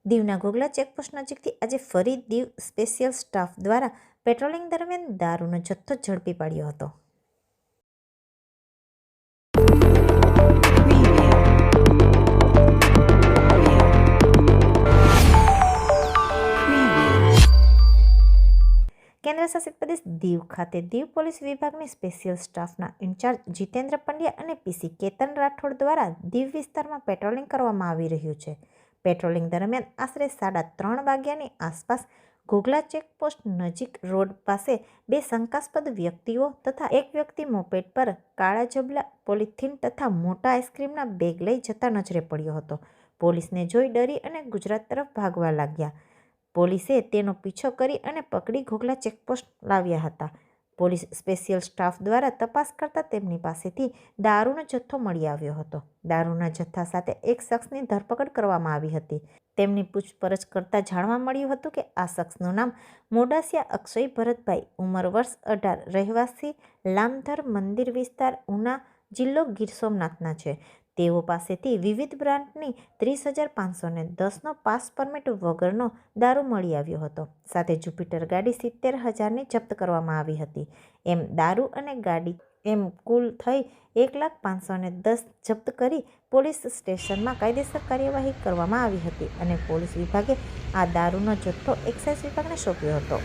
દીવના ઘોઘલા ચેકપોસ્ટ નજીકથી આજે ફરી દીવ સ્પેશિયલ સ્ટાફ દ્વારા પેટ્રોલિંગ દરમિયાન દારૂનો જથ્થો ઝડપી પાડ્યો હતો। કેન્દ્રશાસિત પ્રદેશ દીવ ખાતે દીવ પોલીસ વિભાગની સ્પેશિયલ સ્ટાફના ઇન્ચાર્જ જીતેન્દ્ર પંડ્યા અને પીસી કેતન રાઠોડ દ્વારા દીવ વિસ્તારમાં પેટ્રોલિંગ કરવામાં આવી રહ્યું છે। પેટ્રોલિંગ દરમિયાન આશરે 3:30 વાગ્યાની આસપાસ ઘોઘલા ચેકપોસ્ટ નજીક રોડ પાસે બે શંકાસ્પદ વ્યક્તિઓ તથા એક વ્યક્તિ મોપેડ પર કાળા જબલા, પોલિથીન તથા મોટા આઈસ્ક્રીમના બેગ લઈ જતા નજરે પડ્યો હતો। પોલીસને જોઈ ડરી અને ગુજરાત તરફ ભાગવા લાગ્યા। પોલીસે તેનો પીછો કરી અને પકડી ઘોઘલા ચેકપોસ્ટ લાવ્યા હતા। પોલીસ સ્પેશિયલ સ્ટાફ દ્વારા તપાસ કરતા તેમની પાસેથી દારૂનો જથ્થો મળી આવ્યો હતો। દારૂના જથ્થા સાથે એક શખ્સની ધરપકડ કરવામાં આવી હતી। તેમની પૂછપરછ કરતા જાણવા મળ્યું હતું કે આ શખ્સનું નામ મોડાસિયા અક્ષય ભરતભાઈ, ઉંમર વર્ષ 18, રહેવાસી લામધર મંદિર વિસ્તાર, ઉના, જિલ્લો ગીર સોમનાથના છે। તેઓ પાસેથી વિવિધ બ્રાન્ડની 30,510નો પાસ પરમિટ વગરનો દારૂ મળી આવ્યો હતો। સાથે જુપિટર ગાડી 70,000ની જપ્ત કરવામાં આવી હતી। એમ દારૂ અને ગાડી એમ કુલ થઈ 1,05,10 જપ્ત કરી પોલીસ સ્ટેશનમાં કાયદેસર કાર્યવાહી કરવામાં આવી હતી અને પોલીસ વિભાગે આ દારૂનો જથ્થો એક્સાઇઝ વિભાગને સોંપ્યો હતો।